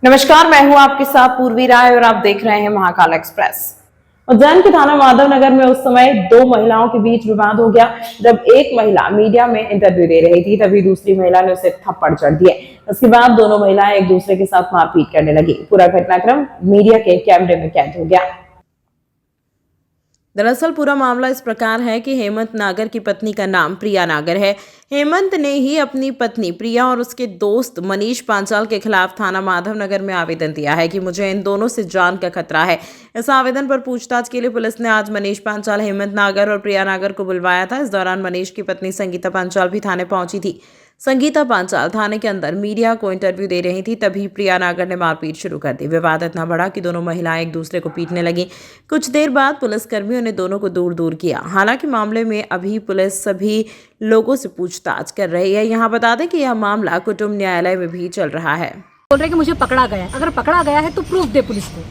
नमस्कार, मैं हूं आपके साथ पूर्वी राय और आप देख रहे हैं महाकाल एक्सप्रेस। उज्जैन के थाना माधव नगर में उस समय दो महिलाओं के बीच विवाद हो गया। जब एक महिला मीडिया में इंटरव्यू दे रही थी तभी दूसरी महिला ने उसे थप्पड़ जड़ दिए। उसके बाद दोनों महिलाएं एक दूसरे के साथ मारपीट करने लगी। पूरा घटनाक्रम मीडिया के कैमरे में कैद हो गया। दरअसल पूरा मामला इस प्रकार है कि हेमंत नागर की पत्नी का नाम प्रिया नागर है। हेमंत ने ही अपनी पत्नी प्रिया और उसके दोस्त मनीष पांचाल के खिलाफ थाना माधव नगर में आवेदन दिया है कि मुझे इन दोनों से जान का खतरा है। इस आवेदन पर पूछताछ के लिए पुलिस ने आज मनीष पांचाल, हेमंत नागर और प्रिया नागर को बुलवाया था। इस दौरान मनीष की पत्नी संगीता पांचाल भी थाने पहुंची थी। संगीता पांचाल थाने के अंदर मीडिया को इंटरव्यू दे रही थी, तभी प्रिया नागर ने मारपीट शुरू कर दी। विवाद इतना बढ़ा कि दोनों महिलाएं एक दूसरे को पीटने लगी। कुछ देर बाद पुलिसकर्मियों ने दोनों को दूर दूर किया। हालांकि मामले में अभी पुलिस सभी लोगों से पूछताछ कर रही है। यहाँ बता दें कि यह मामला कुटुंब न्यायालय में भी चल रहा है। बोल रहे कि मुझे पकड़ा गया है। अगर पकड़ा गया है तो प्रूफ दे पुलिस को,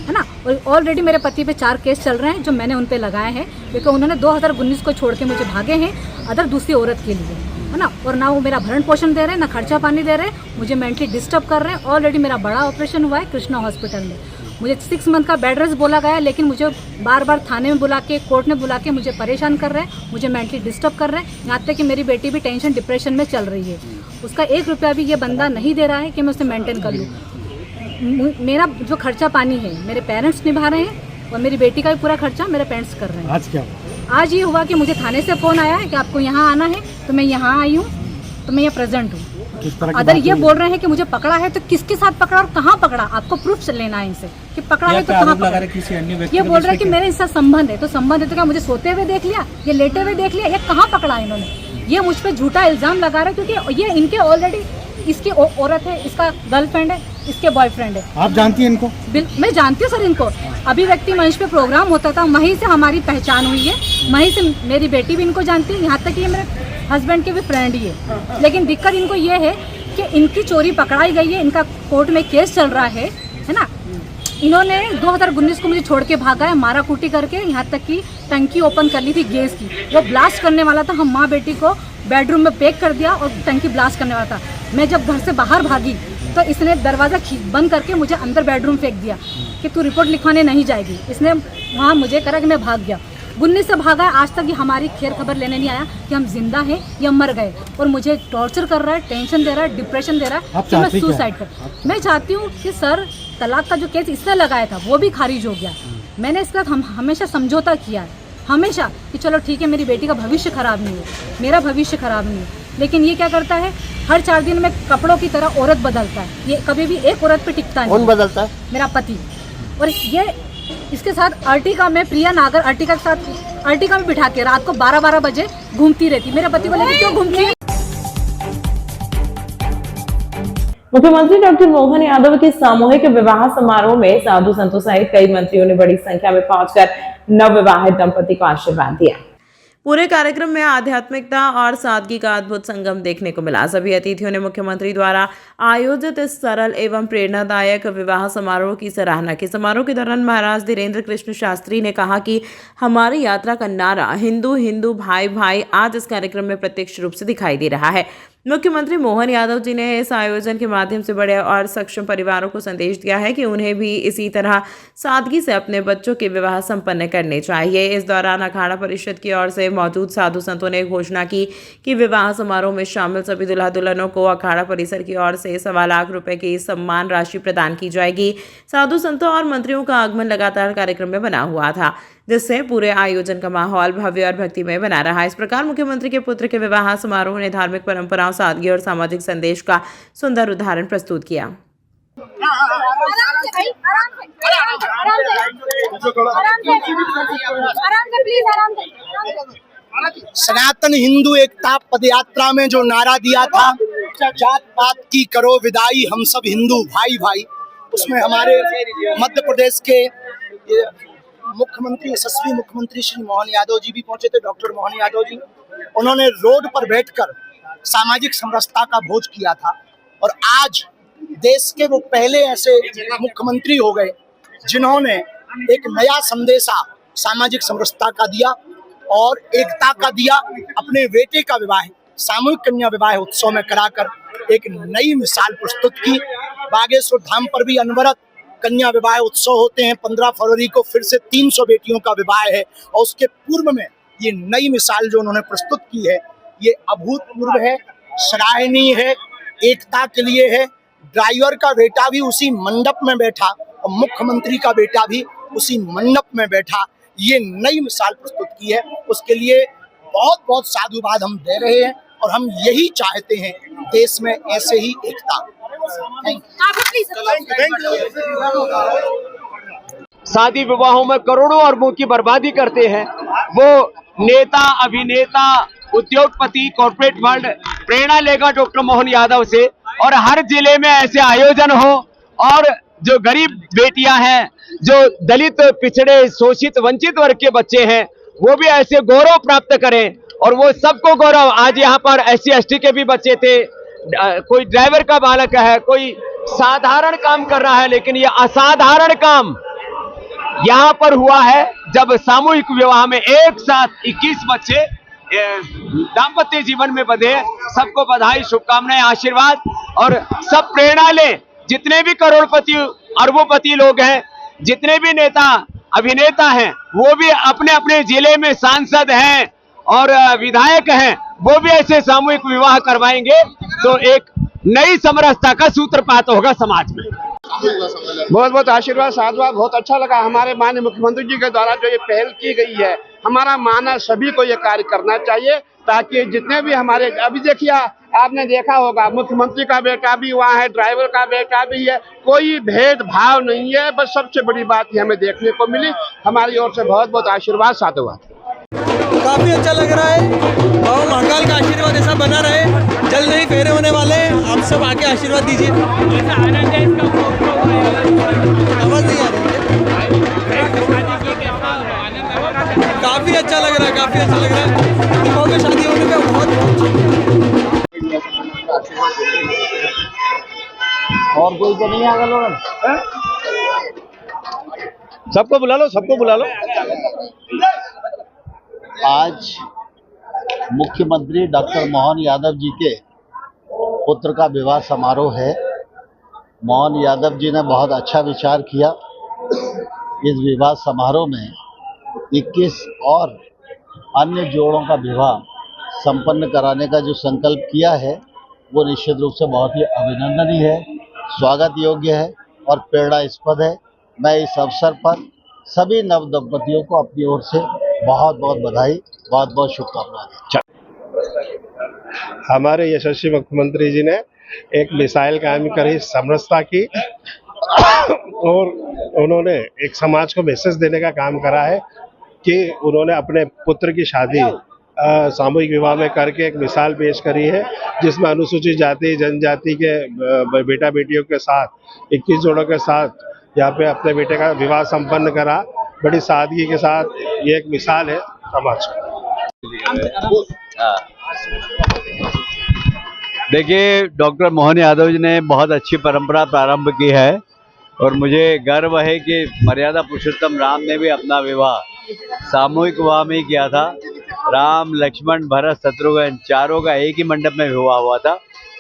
है ना। और ऑलरेडी मेरे पति पे 4 केस चल रहे हैं जो मैंने उन पे लगाए हैं, क्योंकि उन्होंने 2019 को छोड़ के मुझे भागे हैं अदर दूसरी औरत के लिए, है ना। और ना वो मेरा भरण पोषण दे रहे हैं, ना खर्चा पानी दे रहे हैं, मुझे मेंटली डिस्टर्ब कर रहे हैं। ऑलरेडी मेरा बड़ा ऑपरेशन हुआ है कृष्णा हॉस्पिटल में। मुझे 6 मंथ का बेड रेस्ट बोला गया है, लेकिन मुझे बार बार थाने में बुला के, कोर्ट में बुला के मुझे परेशान कर रहे हैं, मुझे मेंटली डिस्टर्ब कर रहे हैं। यहाँ तक कि मेरी बेटी भी टेंशन डिप्रेशन में चल रही है। उसका 1 रुपया भी ये बंदा नहीं दे रहा है कि मैं उसे मेंटेन कर लूँ। मेरा जो खर्चा पानी है मेरे पेरेंट्स निभा रहे हैं और मेरी बेटी का भी पूरा खर्चा मेरे पेरेंट्स कर रहे हैं। आज क्या आज ये हुआ कि मुझे थाने से फ़ोन आया है कि आपको यहाँ आना है, तो मैं यहाँ आई हूँ, तो मैं यहाँ प्रेजेंट हूँ। अगर ये बोल रहे हैं कि मुझे पकड़ा है तो किसके साथ पकड़ा और कहाँ पकड़ा, आपको प्रूफ लेना है इनसे कि पकड़ा है तो कहाँ पकड़ा। ये बोल रहे हैं कि मेरे इससे संबंध है, तो संबंध है तो क्या मुझे सोते हुए देख लिया, ये लेटे हुए देख लिया, ये कहाँ पकड़ा इन्होंने। ये मुझ पर झूठा इल्जाम लगा रहे हैं, क्योंकि ये इनके ऑलरेडी इसकी औरत है, इसका गर्लफ्रेंड है, इसके बॉयफ्रेंड है। आप जानती हैं इनको? मैं जानती हूँ सर इनको। अभिव्यक्ति मंच पे प्रोग्राम होता था, वहीं से हमारी पहचान हुई है, वहीं से मेरी बेटी भी इनको जानती है, यहाँ तक कि ये मेरे हस्बैंड के भी फ्रेंड ही है। लेकिन दिक्कत इनको ये है कि इनकी चोरी पकड़ाई गई है, इनका कोर्ट में केस चल रहा है ना। इन्होंने 2019 को मुझे छोड़ के भागा है, मारा कूटी करके, यहाँ तक कि टंकी ओपन कर ली थी गैस की, वो ब्लास्ट करने वाला था। हम माँ बेटी को बेडरूम में पैक कर दिया और टंकी ब्लास्ट करने वाला था। मैं जब घर से बाहर भागी तो इसने दरवाज़ा बंद करके मुझे अंदर बेडरूम फेंक दिया कि तू रिपोर्ट लिखवाने नहीं जाएगी। इसने वहाँ मुझे करा कि मैं भाग गया। 19 से भागा है, आज तक ये हमारी खैर खबर लेने नहीं आया कि हम जिंदा हैं या मर गए। और मुझे टॉर्चर कर रहा है, टेंशन दे रहा है, डिप्रेशन दे रहा है कि मैं सुसाइड कर। मैं चाहती हूँ कि सर तलाक का जो केस इसने लगाया था वो भी खारिज हो गया। मैंने इसके साथ हमेशा समझौता किया है, हमेशा, कि चलो ठीक है मेरी बेटी का भविष्य खराब नहीं है, मेरा भविष्य खराब नहीं है। लेकिन ये क्या करता है, हर 4 दिन में कपड़ों की तरह औरत बदलता है। ये कभी भी एक औरत पे टिकता नहीं। कौन बदलता है? मेरा पति। और ये इसके साथ अर्टिका में, प्रिया नागर अर्टिका के साथ, अर्टिका में बिठा के रात को 12-12 बजे घूमती रहती। मेरे पति को लेकर क्यों घूमती है? मुख्यमंत्री डॉक्टर मोहन यादव के सामूहिक विवाह समारोह में साधु संतों सहित कई मंत्रियों ने बड़ी संख्या में पहुंचकर नवविवाहित दंपति को आशीर्वाद दिया। पूरे कार्यक्रम में आध्यात्मिकता और सादगी का अद्भुत संगम देखने को मिला। सभी अतिथियों ने मुख्यमंत्री द्वारा आयोजित इस सरल एवं प्रेरणादायक विवाह समारोह की सराहना की। समारोह के दौरान महाराज धीरेन्द्र कृष्ण शास्त्री ने कहा कि हमारी यात्रा का नारा हिंदू हिंदू भाई भाई आज इस कार्यक्रम में प्रत्यक्ष रूप से दिखाई दे रहा है। मुख्यमंत्री मोहन यादव जी ने इस आयोजन के माध्यम से बड़े और सक्षम परिवारों को संदेश दिया है कि उन्हें भी इसी तरह सादगी से अपने बच्चों के विवाह संपन्न करने चाहिए। इस दौरान अखाड़ा परिषद की ओर से मौजूद साधु संतों ने घोषणा की कि विवाह समारोह में शामिल सभी दुल्हा दुल्हनों को अखाड़ा परिसर की ओर से 1.25 लाख रुपए की सम्मान राशि प्रदान की जाएगी। साधु संतों और मंत्रियों का आगमन लगातार कार्यक्रम में बना हुआ था, जिससे पूरे आयोजन का माहौल भव्य और भक्तिमय बना रहा। इस प्रकार मुख्यमंत्री के पुत्र के विवाह समारोह ने धार्मिक परंपराओं, सादगी और सामाजिक संदेश का सुंदर उदाहरण प्रस्तुत किया। सनातन हिंदू एकता पदयात्रा में जो नारा दिया था, जात पात की करो विदाई, हम सब हिंदू भाई भाई, उसमें हमारे मध्य प्रदेश के मुख्यमंत्री, यशस्वी मुख्यमंत्री श्री मोहन यादव जी भी पहुंचे थे, डॉक्टर मोहन यादव जी। उन्होंने रोड पर बैठकर सामाजिक समरसता का भोज किया था। और आज देश के वो पहले ऐसे मुख्यमंत्री हो गए जिन्होंने एक नया संदेशा सामाजिक समरसता का दिया और एकता का दिया। अपने बेटे का विवाह सामूहिक कन्या विवाह उत्सव में कराकर एक नई मिसाल प्रस्तुत की। बागेश्वर धाम पर भी अनवरत कन्या विवाह उत्सव होते हैं। 15 फरवरी को फिर से 300 बेटियों का विवाह है और उसके पूर्व में ये नई मिसाल जो उन्होंने प्रस्तुत की है ये अभूतपूर्व है, सराहनीय है, एकता के लिए है। ड्राइवर का बेटा भी उसी मंडप में बैठा और मुख्यमंत्री का बेटा भी उसी मंडप में बैठा, ये नई मिसाल प्रस्तुत की है। उसके लिए बहुत बहुत साधुवाद हम दे रहे हैं और हम यही चाहते हैं देश में ऐसे ही एकता। शादी विवाहों में करोड़ों अरबों की बर्बादी करते हैं वो नेता, अभिनेता, उद्योगपति, कॉर्पोरेट वर्ल्ड प्रेरणा लेगा डॉक्टर मोहन यादव से और हर जिले में ऐसे आयोजन हो और जो गरीब बेटियां हैं, जो दलित, पिछड़े, शोषित, वंचित वर्ग के बच्चे हैं वो भी ऐसे गौरव प्राप्त करें और वो सबको गौरव। आज यहाँ पर SC ST के भी बच्चे थे, कोई ड्राइवर का बालक है, कोई साधारण काम कर रहा है, लेकिन ये असाधारण काम यहाँ पर हुआ है जब सामूहिक विवाह में एक साथ 21 बच्चे दाम्पत्य जीवन में बंधे। सबको बधाई, शुभकामनाएं, आशीर्वाद और सब प्रेरणा लें। जितने भी करोड़पति, अरबोपति लोग हैं, जितने भी नेता, अभिनेता हैं, वो भी अपने अपने जिले में सांसद हैं और विधायक हैं, वो भी ऐसे सामूहिक विवाह करवाएंगे तो एक नई समरसता का सूत्रपात होगा समाज में। बहुत बहुत आशीर्वाद, साधुवाद, बहुत अच्छा लगा। हमारे माननीय मुख्यमंत्री जी के द्वारा जो ये पहल की गई है, हमारा मानना सभी को ये कार्य करना चाहिए ताकि जितने भी हमारे, अभी देखिए आपने देखा होगा मुख्यमंत्री का बेटा भी वहाँ है, ड्राइवर का बेटा भी है, कोई भेदभाव नहीं है। बस सबसे बड़ी बात ये हमें देखने को मिली। हमारी ओर से बहुत बहुत आशीर्वाद, साधुवाद। काफी अच्छा लग रहा है और महाकाल का आशीर्वाद ऐसा बना रहे। जल्द ही फेरे होने वाले हैं, आप सब आके आशीर्वाद दीजिए। आवाज नहीं आ रही है। काफी अच्छा लग रहा है, काफी अच्छा लग रहा है। दिखाओ के शादी होने पे बहुत और कोई तो नहीं आएगा लोग, सबको बुला लो, सबको बुला लो। आज मुख्यमंत्री डॉक्टर मोहन यादव जी के पुत्र का विवाह समारोह है। मोहन यादव जी ने बहुत अच्छा विचार किया। इस विवाह समारोह में 21 और अन्य जोड़ों का विवाह संपन्न कराने का जो संकल्प किया है वो निश्चित रूप से बहुत ही अभिनंदनीय है, स्वागत योग्य है और प्रेरणास्पद है। मैं इस अवसर पर सभी नव दंपतियों को अपनी ओर से बहुत बहुत बधाई, बहुत बहुत शुभकामनाएं। हमारे यशस्वी मुख्यमंत्री जी ने एक मिसाइल कायम करी, समरसता की और उन्होंने एक समाज को मैसेज देने का काम करा है कि उन्होंने अपने पुत्र की शादी सामूहिक विवाह में करके एक मिसाल पेश करी है जिसमें अनुसूचित जाति जनजाति के बेटा बेटियों के साथ 21 जोड़ों के साथ यहाँ पे अपने बेटे का विवाह संपन्न करा। बड़ी सादगी के साथ ये एक मिसाल है समाज को। देखिए, डॉक्टर मोहन यादव जी ने बहुत अच्छी परंपरा प्रारंभ की है और मुझे गर्व है कि मर्यादा पुरुषोत्तम राम ने भी अपना विवाह सामूहिक विवाह में ही किया था। राम, लक्ष्मण, भरत, शत्रुघ्न चारों का एक ही मंडप में विवाह हुआ था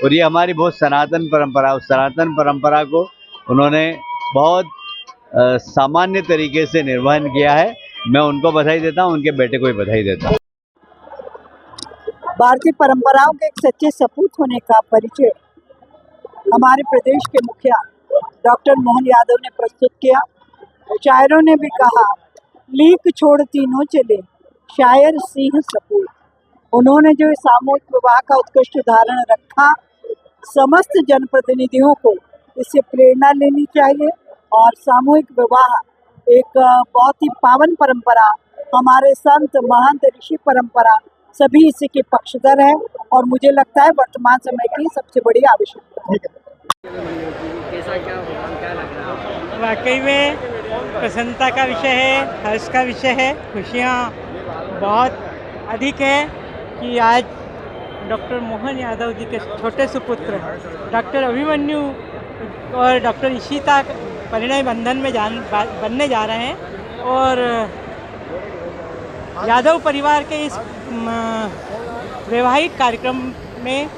और ये हमारी बहुत सनातन परंपरा, उस सनातन परंपरा को उन्होंने बहुत सामान्य तरीके से निर्वहन किया है। मैं उनको बधाई देता हूँ, उनके बेटे को भी बधाई देता हूँ। भारतीय परंपराओं के एक सच्चे सपूत होने का परिचय हमारे प्रदेश के मुखिया डॉक्टर मोहन यादव ने प्रस्तुत किया। शायरों ने भी कहा, लीक छोड़ तीनों चले, शायर सिंह सपूत। उन्होंने जो सामूहिक विवाह का उत्कृष्ट उदाहरण रखा, समस्त जनप्रतिनिधियों को इससे प्रेरणा लेनी चाहिए और सामूहिक विवाह एक बहुत ही पावन परंपरा, हमारे संत महंत ऋषि परंपरा सभी इसी के पक्षधर है और मुझे लगता है वर्तमान समय की सबसे बड़ी आवश्यकता है। वाकई में प्रसन्नता का विषय है, हर्ष का विषय है। खुशियाँ बहुत अधिक है कि आज डॉक्टर मोहन यादव जी के छोटे सुपुत्र डॉक्टर अभिमन्यु और डॉक्टर इशिता परिणय बंधन में बनने जा रहे हैं और यादव परिवार के इस वैवाहिक कार्यक्रम में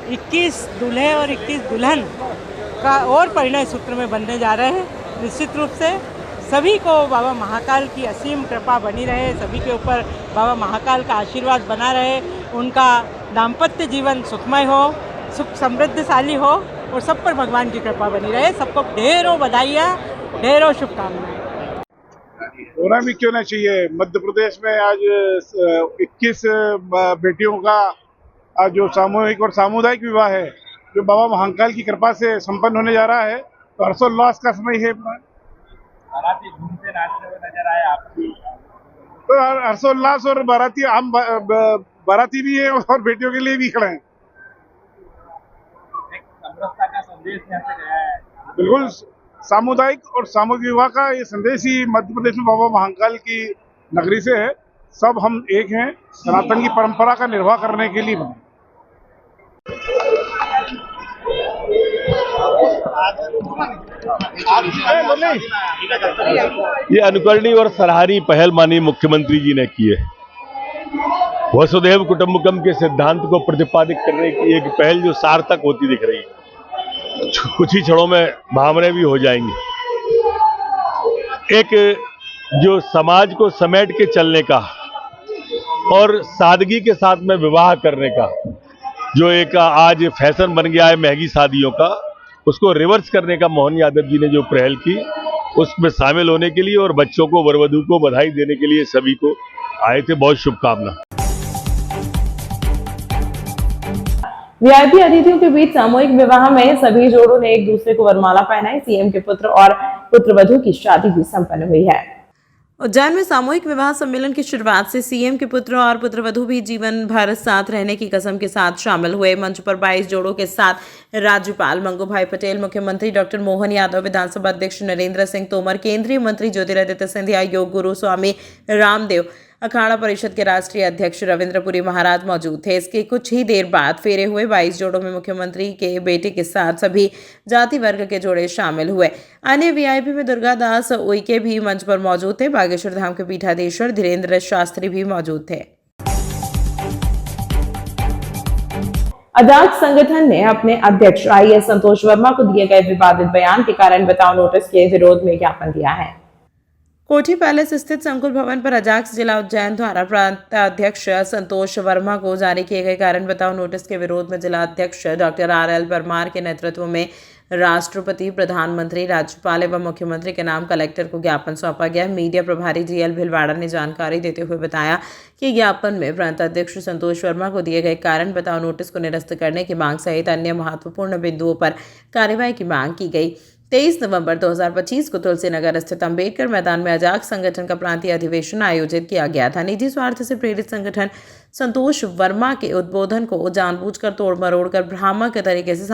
21 दूल्हे और 21 दुल्हन का और परिणय सूत्र में बनने जा रहे हैं। निश्चित रूप से सभी को बाबा महाकाल की असीम कृपा बनी रहे, सभी के ऊपर बाबा महाकाल का आशीर्वाद बना रहे, उनका दाम्पत्य जीवन सुखमय हो, सुख समृद्धशाली हो और सब पर भगवान की कृपा बनी रहे। सबको ढेरों बधाइयाँ, ढेरों शुभकामनाएं। होना भी क्यों ना चाहिए। मध्य प्रदेश में आज 21 बेटियों का आज जो सामूहिक और सामुदायिक विवाह है, जो बाबा महाकाल की कृपा से संपन्न होने जा रहा है, तो हर्षोल्लास का समय है। बाराती घूमते नाचते हुए नजर आए आपकी, तो हर्षोल्लास और बाराती, हम बाराती भी है और बेटियों के लिए भी खड़े हैं। एक समरसता का संदेश यहाँ से गया है। बिल्कुल, सामुदायिक और सामूहिक विवाह का ये संदेश ही मध्य प्रदेश में बाबा महाकाल की नगरी से है। सब हम एक हैं, सनातन की परंपरा का निर्वाह करने के लिए बने। ये अनुकरणीय और सराहनीय पहल माननीय मुख्यमंत्री जी ने की है। वसुधैव कुटुंबकम के सिद्धांत को प्रतिपादित करने की एक पहल जो सार्थक होती दिख रही है। कुछ ही क्षणों में भावनाएं भी हो जाएंगी। एक जो समाज को समेट के चलने का और सादगी के साथ में विवाह करने का जो एक आज फैशन बन गया है महंगी शादियों का, उसको रिवर्स करने का मोहन यादव जी ने जो पहल की, उसमें शामिल होने के लिए और बच्चों को, वर वधू को बधाई देने के लिए सभी को आए थे। बहुत शुभकामना। वीआईपी अतिथियों के बीच सामूहिक विवाह में सभी जोड़ों ने एक दूसरे को वरमाला पहनाई। सीएम के पुत्र और पुत्रवधू की शादी भी संपन्न हुई है। उज्जैन में सामूहिक विवाह सम्मेलन की शुरुआत से सीएम के पुत्र और पुत्रवधू भी जीवन भर साथ रहने की कसम के साथ शामिल हुए। मंच पर 22 जोड़ों के साथ राज्यपाल मंगूभाई पटेल, मुख्यमंत्री डॉक्टर मोहन यादव, विधानसभा अध्यक्ष नरेंद्र सिंह तोमर, केंद्रीय मंत्री ज्योतिरादित्य सिंधिया, योग गुरु स्वामी रामदेव, अखाड़ा परिषद के राष्ट्रीय अध्यक्ष रविंद्रपुरी महाराज मौजूद थे। इसके कुछ ही देर बाद फेरे हुए। 22 जोड़ों में मुख्यमंत्री के बेटे के साथ सभी जाति वर्ग के जोड़े शामिल हुए। अन्य वीआईपी में दुर्गा दास उइके भी मंच पर मौजूद थे। बागेश्वर धाम के पीठाधीश्वर धीरेन्द्र शास्त्री भी मौजूद थे। अजाक्स संगठन ने अपने अध्यक्ष आईएएस संतोष वर्मा को दिए गए विवादित बयान के कारण बताओ नोटिस के विरोध में ज्ञापन दिया है। कोठी पैलेस स्थित संकुल भवन पर अजाक्स जिला उज्जैन द्वारा प्रांताध्यक्ष संतोष वर्मा को जारी किए गए कारण बताओ नोटिस के विरोध में जिला अध्यक्ष डॉक्टर आरएल परमार के नेतृत्व में राष्ट्रपति, प्रधानमंत्री, राज्यपाल एवं मुख्यमंत्री के नाम कलेक्टर को ज्ञापन सौंपा गया। मीडिया प्रभारी जीएल भिलवाड़ा ने जानकारी देते हुए बताया कि ज्ञापन में प्रांताध्यक्ष संतोष वर्मा को दिए गए कारण बताओ नोटिस को निरस्त करने की मांग सहित अन्य महत्वपूर्ण बिंदुओं पर कार्रवाई की मांग की गई। 23 नवंबर 2025 को तुलसीनगर स्थित अंबेडकर मैदान में अजाक्स संगठन का प्रांतीय अधिवेशन आयोजित किया गया था। निजी स्वार्थ से प्रेरित संगठन संतोष वर्मा के उद्बोधन को जानबूझकर तोड़ मरोड़ कर भ्रामक तरीके से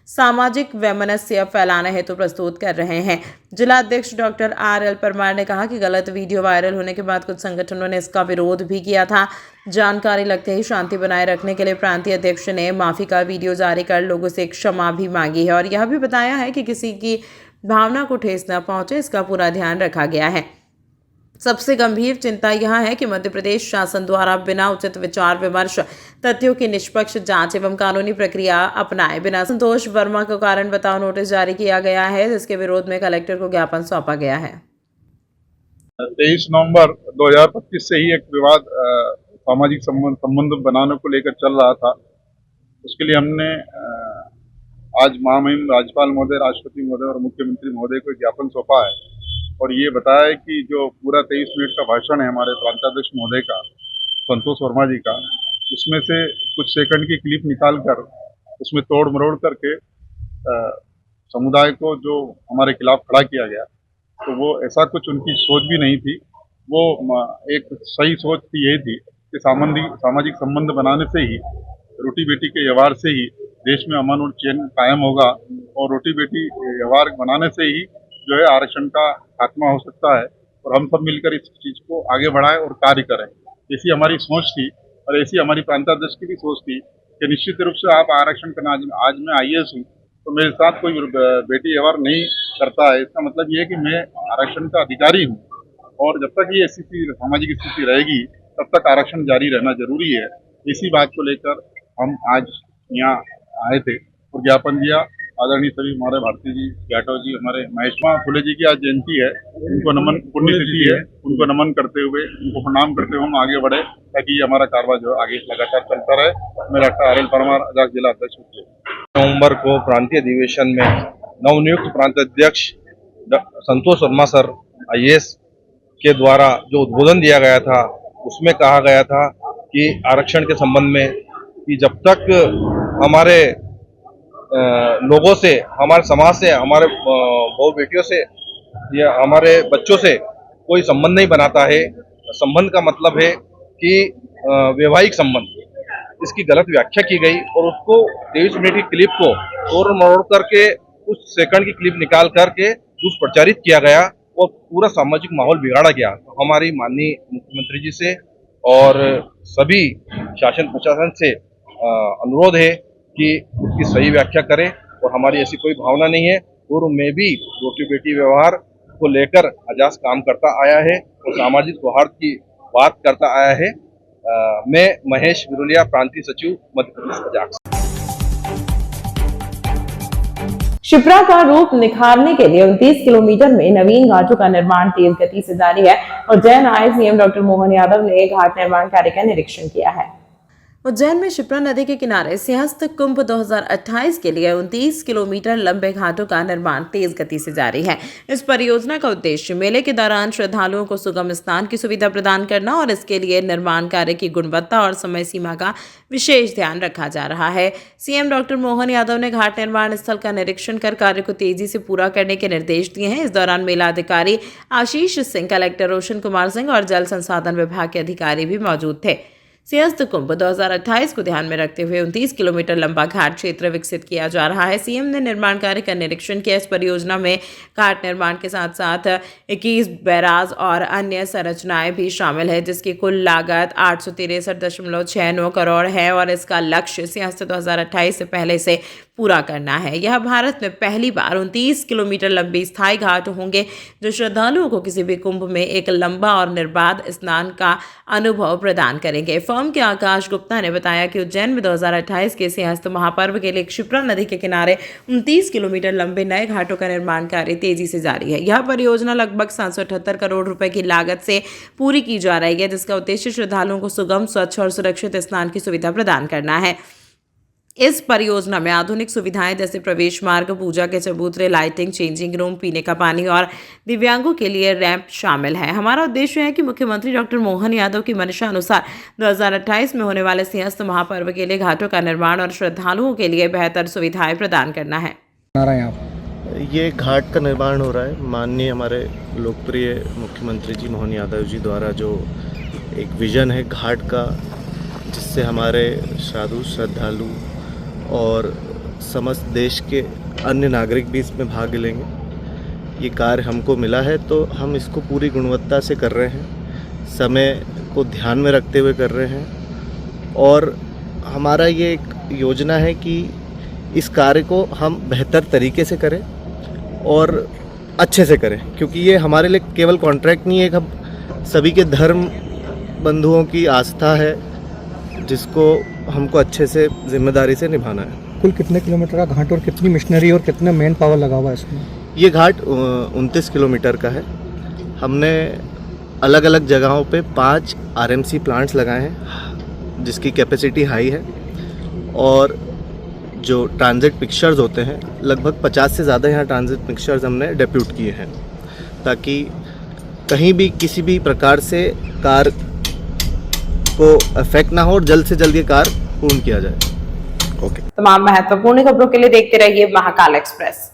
सामाजिक वैमनस्य फैलाने हेतु प्रस्तुत कर रहे हैं। जिला अध्यक्ष डॉक्टर आरएल परमार ने कहा कि गलत वीडियो वायरल होने के बाद कुछ संगठनों ने इसका विरोध भी किया था। जानकारी लगते ही शांति बनाए रखने के लिए प्रांतीय अध्यक्ष ने माफी का वीडियो जारी कर लोगों से क्षमा भी मांगी है और यह भी बताया है कि किसी की भावना को ठेस न पहुंचे, इसका पूरा ध्यान रखा गया है। सबसे गंभीर चिंता यह है कि मध्य प्रदेश शासन द्वारा बिना उचित विचार विमर्श, तथ्यों की निष्पक्ष जांच एवं कानूनी प्रक्रिया अपनाए बिना संतोष वर्मा को कारण बताओ नोटिस जारी किया गया है, जिसके विरोध में कलेक्टर को ज्ञापन सौंपा गया है। 23 नवंबर 2025 से ही एक विवाद सामाजिक संबंध बनाने को लेकर चल रहा था। उसके लिए हमने आज महामहिम राज्यपाल महोदय, राष्ट्रपति महोदय और मुख्यमंत्री महोदय को ज्ञापन सौंपा है और ये बताया है कि जो पूरा 23 मिनट का भाषण है हमारे प्रांताध्यक्ष महोदय का, संतोष वर्मा जी का, उसमें से कुछ सेकंड की क्लिप निकाल कर उसमें तोड़ मरोड़ करके समुदाय को जो हमारे खिलाफ खड़ा किया गया, तो वो ऐसा कुछ उनकी सोच भी नहीं थी। वो एक सही सोच थी, यही थी कि सामाजिक संबंध बनाने से ही, रोटी बेटी के व्यवहार से ही देश में अमन और चैन कायम होगा और रोटी बेटी व्यवहार बनाने से ही जो है आरक्षण का खात्मा हो सकता है और हम सब मिलकर इस चीज़ को आगे बढ़ाएं और कार्य करें। ऐसी हमारी सोच थी और ऐसी हमारी प्रांताध्यक्ष की भी सोच थी कि निश्चित रूप से आप आरक्षण करना, आज मैं आईएएस हूँ तो मेरे साथ कोई बेटी व्यवहार नहीं करता है, इसका मतलब ये है कि मैं आरक्षण का अधिकारी हूँ और जब तक ये स्थिति, सामाजिक स्थिति रहेगी तब तक आरक्षण जारी रहना जरूरी है। इसी बात को लेकर हम आज यहाँ आए थे और ज्ञापन दिया। आदरणीय सभी हमारे भारती जी, जाटव जी, हमारे महेशमा फुले जी की आज जयंती है, उनको नमन, पुण्यतिथि है, उनको नमन करते हुए, उनको प्रणाम करते हुए हम आगे बढ़े ताकि ये हमारा कारवा जो है आगे लगातार चलता रहे। मैं डॉक्टर आर एल परमार, अध्यक्ष जिला अध्यक्ष। नवंबर को प्रांतीय अधिवेशन में नवनियुक्त प्रांत अध्यक्ष संतोष वर्मा सर IAS के द्वारा जो उद्बोधन दिया गया था, उसमें कहा गया था कि आरक्षण के संबंध में कि जब तक हमारे लोगों से, हमारे समाज से, हमारे बहू बेटियों से या हमारे बच्चों से कोई संबंध नहीं बनाता है, संबंध का मतलब है कि वैवाहिक संबंध, इसकी गलत व्याख्या की गई और उसको 23 मिनट की क्लिप को तोड़ मरोड़ करके कुछ सेकंड की क्लिप निकाल करके दुष्प्रचारित किया गया और पूरा सामाजिक माहौल बिगाड़ा गया। तो हमारी माननीय मुख्यमंत्री जी से और सभी शासन प्रशासन से अनुरोध है कि इसकी सही व्याख्या करें और हमारी ऐसी कोई भावना नहीं है। पूर्व में भी रोटी बेटी व्यवहार को लेकर अजास काम करता आया है और सामाजिक सौहार्द की बात करता आया है। मैं महेश विरुलिया, प्रांतीय सचिव, मध्य प्रदेश अजाक्स। शिप्रा का रूप निखारने के लिए 29 किलोमीटर में नवीन घाटों का निर्माण तेज गति से जारी है। उज्जैन आए सीएम डॉक्टर मोहन यादव ने घाट निर्माण कार्य का निरीक्षण किया है। उज्जैन में शिप्रा नदी के किनारे सिंहस्थ कुंभ 2028 के लिए 29 किलोमीटर लंबे घाटों का निर्माण तेज गति से जारी है। इस परियोजना का उद्देश्य मेले के दौरान श्रद्धालुओं को सुगम स्नान की सुविधा प्रदान करना और इसके लिए निर्माण कार्य की गुणवत्ता और समय सीमा का विशेष ध्यान रखा जा रहा है। सीएम डॉक्टर मोहन यादव ने घाट निर्माण स्थल का निरीक्षण कर कार्य को तेजी से पूरा करने के निर्देश दिए हैं। इस दौरान मेला अधिकारी आशीष सिंह, कलेक्टर रोशन कुमार सिंह और जल संसाधन विभाग के अधिकारी भी मौजूद थे। सिंहस्थ कुंभ 2028 को ध्यान में रखते हुए 29 किलोमीटर लंबा घाट क्षेत्र विकसित किया जा रहा है। सीएम ने निर्माण कार्य का निरीक्षण किया। इस परियोजना में घाट निर्माण के साथ साथ 21 बैराज और अन्य संरचनाएं भी शामिल है, जिसकी कुल लागत 863.69 करोड़ है और इसका लक्ष्य सिंहस्थ 2028 से पहले से पूरा करना है। यह भारत में पहली बार 29 किलोमीटर लंबी स्थायी घाट होंगे जो श्रद्धालुओं को किसी भी कुंभ में एक लंबा और निर्बाध स्नान का अनुभव प्रदान करेंगे। फर्म के आकाश गुप्ता ने बताया कि उज्जैन में 2028 के सिंहस्थ महापर्व के लिए शिप्रा नदी के किनारे 29 किलोमीटर लंबे नए घाटों का निर्माण कार्य तेजी से जारी है। यह परियोजना लगभग 778 करोड़ रुपए की लागत से पूरी की जा रही है, जिसका उद्देश्य श्रद्धालुओं को सुगम, स्वच्छ और सुरक्षित स्नान की सुविधा प्रदान करना है। इस परियोजना में आधुनिक सुविधाएं जैसे प्रवेश मार्ग, पूजा के चबूतरे, लाइटिंग, चेंजिंग रूम, पीने का पानी और दिव्यांगों के लिए रैंप शामिल है। हमारा उद्देश्य है कि मुख्यमंत्री डॉक्टर मोहन यादव की मंशा अनुसार 2028 में होने वाले सिंहस्थ महापर्व के लिए घाटों का निर्माण और श्रद्धालुओं के लिए बेहतर सुविधाएं प्रदान करना है। ये घाट का निर्माण हो रहा है माननीय हमारे लोकप्रिय मुख्यमंत्री जी मोहन यादव जी द्वारा जो एक विजन है घाट का, जिससे हमारे साधु श्रद्धालु और समस्त देश के अन्य नागरिक भी इसमें भाग लेंगे। ये कार्य हमको मिला है तो हम इसको पूरी गुणवत्ता से कर रहे हैं, समय को ध्यान में रखते हुए कर रहे हैं और हमारा ये एक योजना है कि इस कार्य को हम बेहतर तरीके से करें और अच्छे से करें, क्योंकि ये हमारे लिए केवल कॉन्ट्रैक्ट नहीं है, हम सभी के धर्म बंधुओं की आस्था है जिसको हमको अच्छे से जिम्मेदारी से निभाना है। कुल कितने किलोमीटर का घाट और कितनी मशीनरी और कितना मैन पावर लगा हुआ है इसमें? ये घाट 29 किलोमीटर का है। हमने अलग अलग जगहों पे 5 RMC प्लांट्स लगाए हैं जिसकी कैपेसिटी हाई है और जो ट्रांजिट पिक्चर्स होते हैं लगभग 50 से ज़्यादा यहाँ ट्रांजिट पिक्चर्स हमने डेप्यूट किए हैं ताकि कहीं भी किसी भी प्रकार से कार को अफेक्ट ना हो और जल्द से जल्द ये कार्य पूर्ण किया जाए। तमाम महत्वपूर्ण खबरों के लिए देखते रहिए महाकाल एक्सप्रेस।